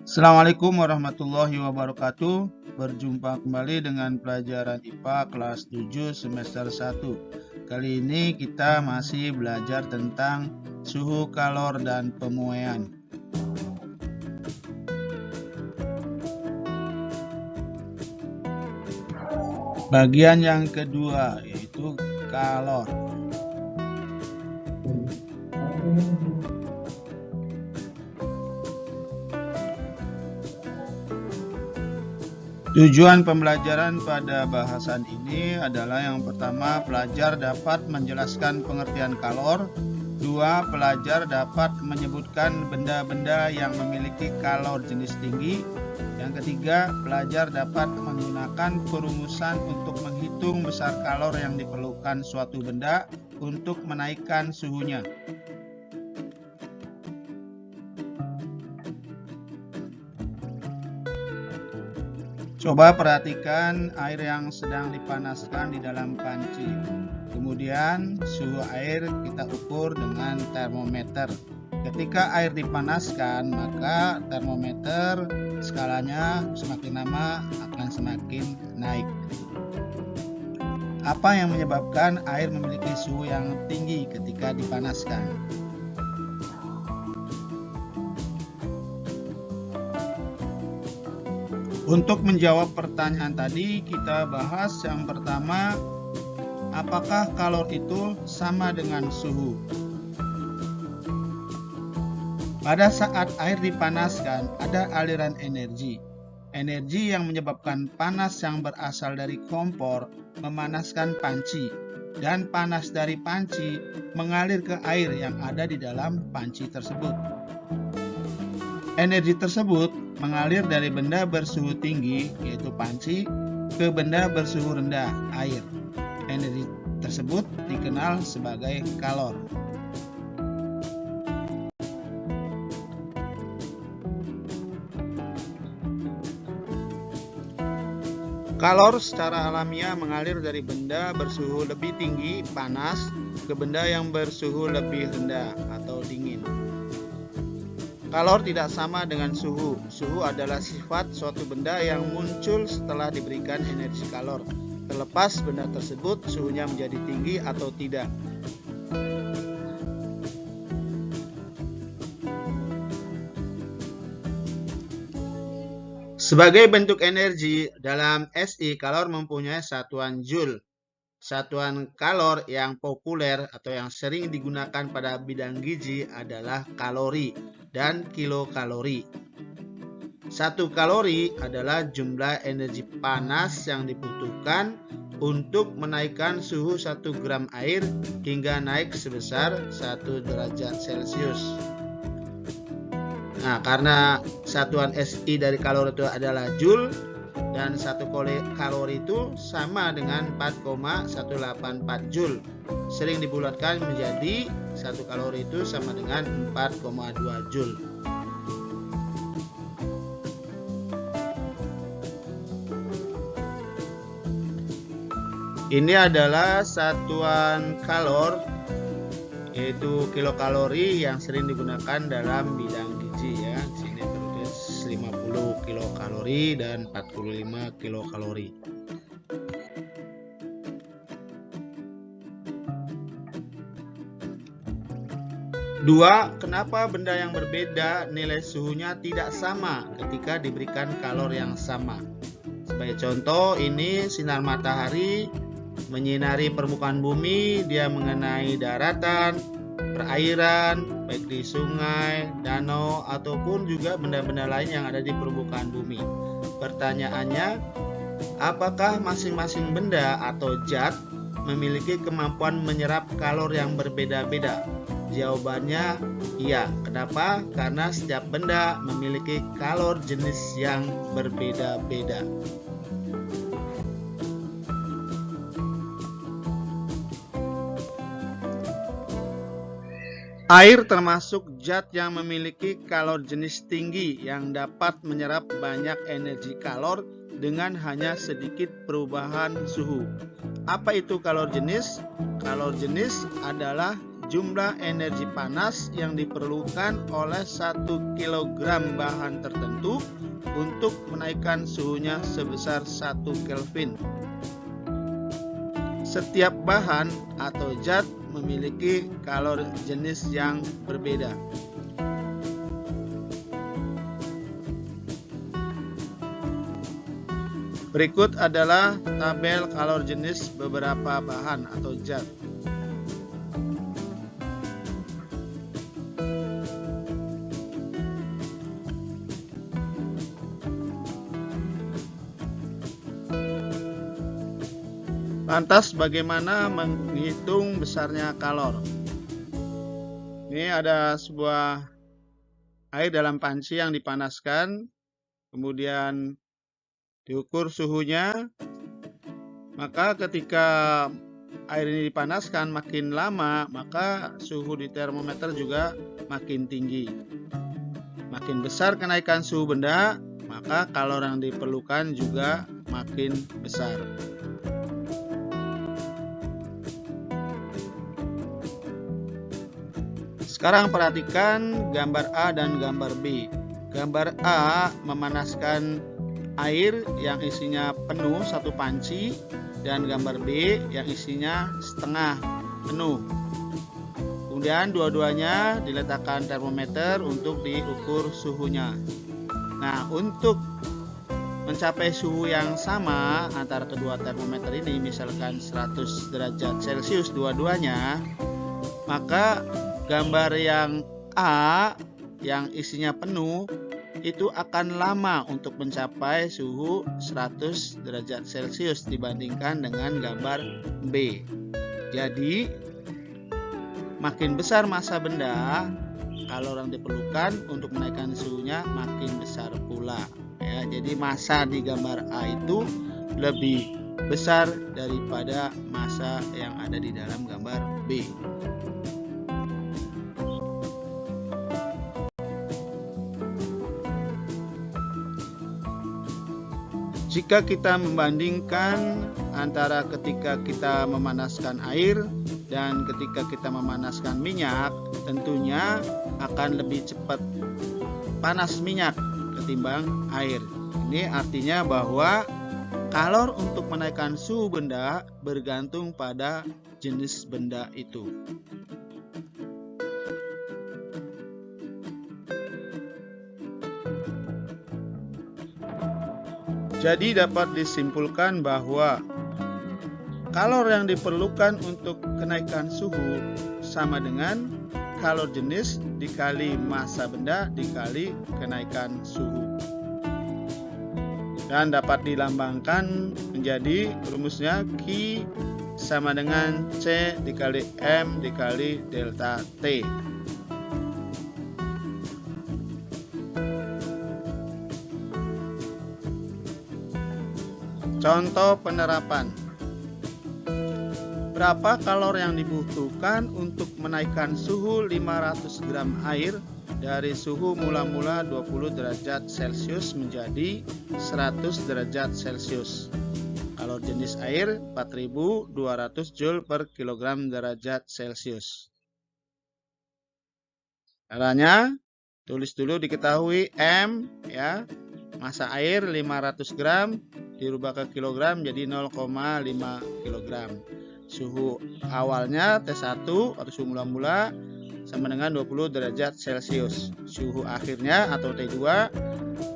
Assalamualaikum warahmatullahi wabarakatuh. Berjumpa kembali dengan pelajaran IPA kelas 7 semester 1. Kali ini kita masih belajar tentang suhu, kalor, dan pemuaian. Bagian yang kedua yaitu kalor. Tujuan pembelajaran pada bahasan ini adalah yang pertama, pelajar dapat menjelaskan pengertian kalor. Dua, pelajar dapat menyebutkan benda-benda yang memiliki kalor jenis tinggi. Yang ketiga, pelajar dapat menggunakan perumusan untuk menghitung besar kalor yang diperlukan suatu benda untuk menaikkan suhunya. Coba perhatikan air yang sedang dipanaskan di dalam panci. Kemudian suhu air kita ukur dengan termometer. Ketika air dipanaskan, maka termometer skalanya semakin lama akan semakin naik. Apa yang menyebabkan air memiliki suhu yang tinggi ketika dipanaskan? Untuk menjawab pertanyaan tadi, kita bahas yang pertama, apakah kalor itu sama dengan suhu? Pada saat air dipanaskan, ada aliran energi. Energi yang menyebabkan panas yang berasal dari kompor memanaskan panci, dan panas dari panci mengalir ke air yang ada di dalam panci tersebut. Energi tersebut mengalir dari benda bersuhu tinggi, yaitu panci, ke benda bersuhu rendah, air. Energi tersebut dikenal sebagai kalor. Kalor secara alamiah mengalir dari benda bersuhu lebih tinggi, panas, ke benda yang bersuhu lebih rendah atau dingin. Kalor tidak sama dengan suhu. Suhu adalah sifat suatu benda yang muncul setelah diberikan energi kalor, terlepas benda tersebut suhunya menjadi tinggi atau tidak. Sebagai bentuk energi, dalam SI kalor mempunyai satuan Joule. Satuan kalor yang populer atau yang sering digunakan pada bidang gizi adalah kalori dan kilokalori. 1 kalori adalah jumlah energi panas yang dibutuhkan untuk menaikkan suhu 1 gram air hingga naik sebesar 1 derajat Celcius. Nah, karena satuan SI dari kalori itu adalah Joule, dan 1 kalori itu sama dengan 4,184 Joule. Sering dibulatkan menjadi 1 kalori itu sama dengan 4,2 Joule. Ini adalah satuan kalor, yaitu kilokalori yang sering digunakan dalam bidang gizi ya. Sini tertulis 50 kilokalori dan 45 kilokalori. Dua, kenapa benda yang berbeda nilai suhunya tidak sama ketika diberikan kalor yang sama? Sebagai contoh, ini sinar matahari menyinari permukaan bumi, dia mengenai daratan, perairan, baik di sungai, danau, ataupun juga benda-benda lain yang ada di permukaan bumi. Pertanyaannya, apakah masing-masing benda atau zat memiliki kemampuan menyerap kalor yang berbeda-beda? Jawabannya iya. Kenapa? Karena setiap benda memiliki kalor jenis yang berbeda-beda. Air termasuk zat yang memiliki kalor jenis tinggi yang dapat menyerap banyak energi kalor dengan hanya sedikit perubahan suhu. Apa itu kalor jenis? Kalor jenis adalah jumlah energi panas yang diperlukan oleh 1 kg bahan tertentu untuk menaikkan suhunya sebesar 1 Kelvin. Setiap bahan atau zat memiliki kalori jenis yang berbeda. Berikut adalah tabel kalori jenis beberapa bahan atau zat. Lantas bagaimana menghitung besarnya kalor? Ini ada sebuah air dalam panci yang dipanaskan, kemudian diukur suhunya. Maka ketika air ini dipanaskan makin lama, maka suhu di termometer juga makin tinggi. Makin besar kenaikan suhu benda, maka kalor yang diperlukan juga makin besar. Sekarang perhatikan gambar A dan gambar B. Gambar A memanaskan air yang isinya penuh 1 panci, dan gambar B yang isinya setengah penuh. Kemudian dua-duanya diletakkan termometer untuk diukur suhunya. Nah, untuk mencapai suhu yang sama antara kedua termometer ini, misalkan 100 derajat Celcius dua-duanya, maka gambar yang A yang isinya penuh itu akan lama untuk mencapai suhu 100 derajat Celcius dibandingkan dengan gambar B. Jadi makin besar massa benda, kalori yang diperlukan untuk menaikkan suhunya makin besar pula. Ya, jadi massa di gambar A itu lebih besar daripada massa yang ada di dalam gambar B. Jika kita membandingkan antara ketika kita memanaskan air dan ketika kita memanaskan minyak, tentunya akan lebih cepat panas minyak ketimbang air. Ini artinya bahwa kalor untuk menaikkan suhu benda bergantung pada jenis benda itu. Jadi dapat disimpulkan bahwa kalor yang diperlukan untuk kenaikan suhu sama dengan kalor jenis dikali massa benda dikali kenaikan suhu. Dan dapat dilambangkan menjadi rumusnya Q sama dengan C dikali M dikali delta T. Contoh penerapan. Berapa kalor yang dibutuhkan untuk menaikkan suhu 500 gram air dari suhu mula-mula 20 derajat Celcius menjadi 100 derajat Celcius? Kalor jenis air 4200 Joule per kilogram derajat Celcius. Caranya, tulis dulu diketahui M ya. Massa air 500 gram dirubah ke kilogram jadi 0,5 kg. Suhu awalnya T1 atau suhu mula-mula sama dengan 20 derajat Celcius. Suhu akhirnya atau T2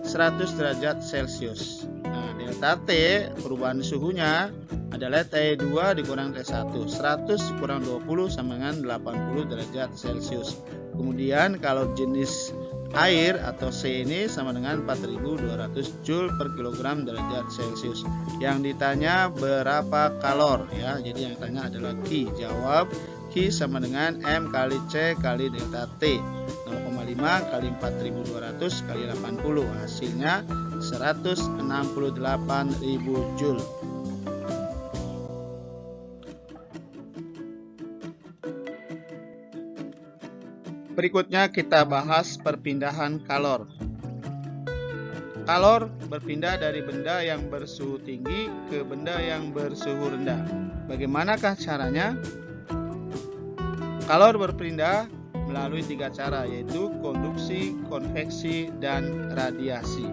100 derajat Celcius. Nah, delta T perubahan suhunya adalah T2 dikurang T1. 100 dikurang 20 sama dengan 80 derajat Celcius. Kemudian kalau jenis air atau C ini sama dengan 4200 Joule per kilogram derajat Celcius. Yang ditanya berapa kalor ya. Jadi yang ditanya adalah Q. Jawab Q sama dengan M kali C kali delta T. 0,5 kali 4200 kali 80. Hasilnya 168.000 Joule. Berikutnya kita bahas perpindahan kalor. Kalor berpindah dari benda yang bersuhu tinggi ke benda yang bersuhu rendah. Bagaimanakah caranya? Kalor berpindah melalui 3 cara, yaitu konduksi, konveksi, dan radiasi.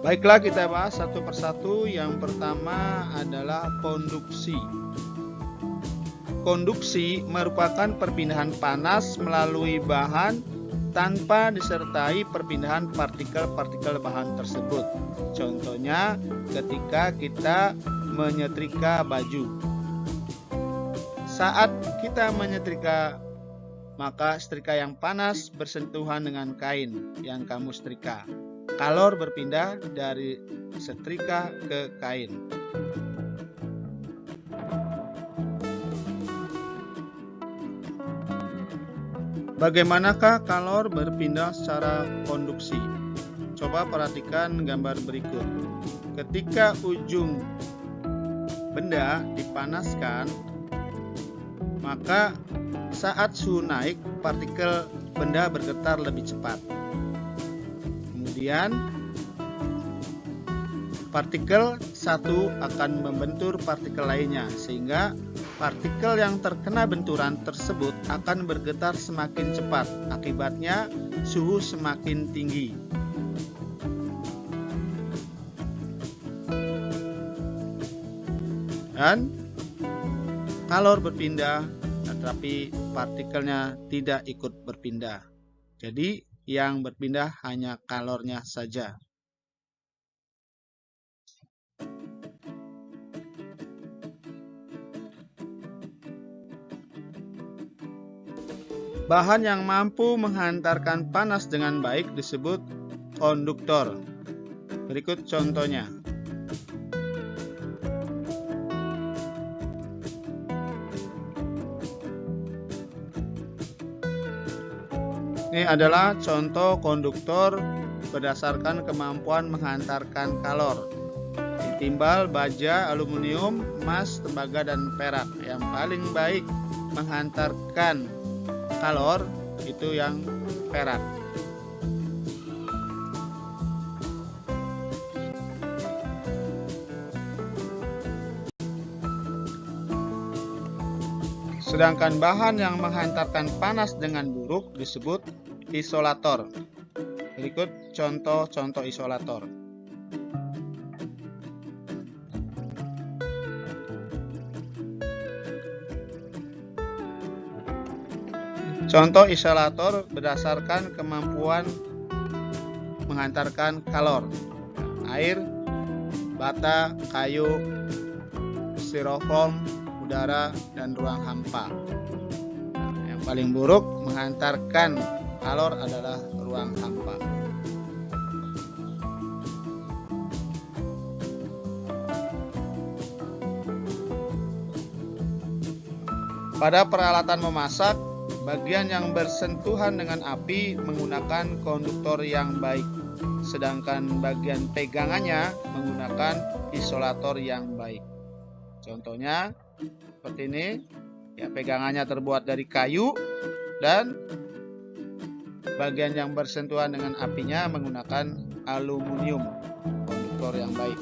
Baiklah, kita bahas satu persatu. Yang pertama adalah konduksi. Konduksi merupakan perpindahan panas melalui bahan tanpa disertai perpindahan partikel-partikel bahan tersebut. Contohnya ketika kita menyetrika baju. Saat kita menyetrika, maka setrika yang panas bersentuhan dengan kain yang kamu setrika. Kalor berpindah dari setrika ke kain. Bagaimanakah kalor berpindah secara konduksi? Coba perhatikan gambar berikut. Ketika ujung benda dipanaskan, maka saat suhu naik, partikel benda bergetar lebih cepat. Kemudian partikel satu akan membentur partikel lainnya, sehingga partikel yang terkena benturan tersebut akan bergetar semakin cepat. Akibatnya suhu semakin tinggi. Dan kalor berpindah, tetapi partikelnya tidak ikut berpindah. Jadi yang berpindah hanya kalornya saja. Bahan yang mampu menghantarkan panas dengan baik disebut konduktor. Berikut contohnya. Ini adalah contoh konduktor berdasarkan kemampuan menghantarkan kalor. Ditimbal baja, aluminium, emas, tembaga, dan perak. Yang paling baik menghantarkan kalor itu yang perak. Sedangkan bahan yang menghantarkan panas dengan buruk disebut isolator. Berikut contoh-contoh isolator. Contoh isolator berdasarkan kemampuan menghantarkan kalor: air, bata, kayu, styrofoam, udara, dan ruang hampa. Yang paling buruk menghantarkan kalor adalah ruang hampa. Pada peralatan memasak, bagian yang bersentuhan dengan api menggunakan konduktor yang baik, sedangkan bagian pegangannya menggunakan isolator yang baik. Contohnya seperti ini, ya, pegangannya terbuat dari kayu dan bagian yang bersentuhan dengan apinya menggunakan aluminium, konduktor yang baik.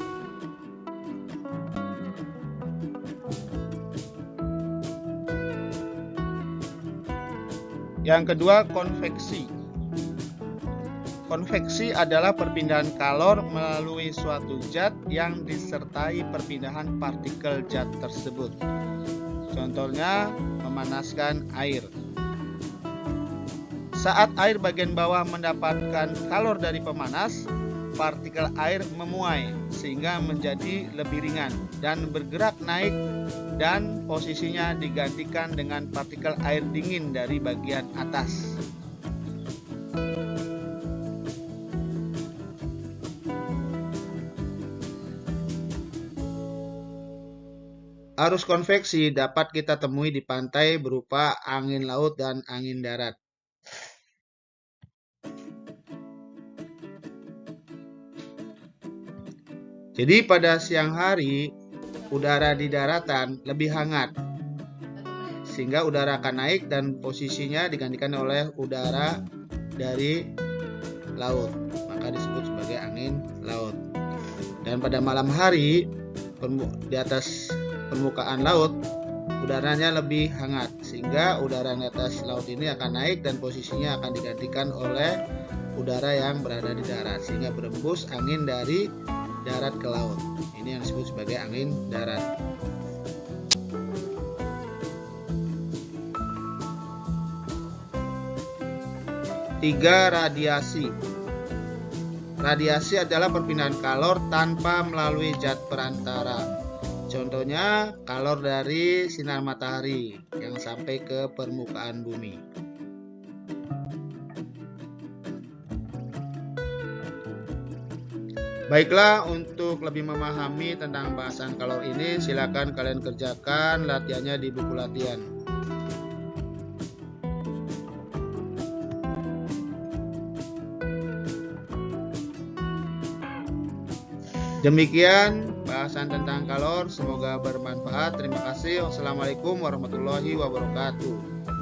Yang kedua, konveksi. Konveksi adalah perpindahan kalor melalui suatu zat yang disertai perpindahan partikel zat tersebut. Contohnya, memanaskan air. Saat air bagian bawah mendapatkan kalor dari pemanas, partikel air memuai sehingga menjadi lebih ringan dan bergerak naik, dan posisinya digantikan dengan partikel air dingin dari bagian atas. Arus konveksi dapat kita temui di pantai berupa angin laut dan angin darat. Jadi pada siang hari, udara di daratan lebih hangat, sehingga udara akan naik dan posisinya digantikan oleh udara dari laut, maka disebut sebagai angin laut. Dan pada malam hari, di atas permukaan laut, udaranya lebih hangat, sehingga udara di atas laut ini akan naik dan posisinya akan digantikan oleh udara yang berada di darat, sehingga berembus angin dari darat ke laut. Ini yang disebut sebagai angin darat. Tiga, radiasi. Radiasi adalah perpindahan kalor tanpa melalui zat perantara. Contohnya kalor dari sinar matahari yang sampai ke permukaan bumi. Baiklah, untuk lebih memahami tentang bahasan kalor ini, silakan kalian kerjakan latihannya di buku latihan. Demikian bahasan tentang kalor, semoga bermanfaat. Terima kasih. Wassalamualaikum warahmatullahi wabarakatuh.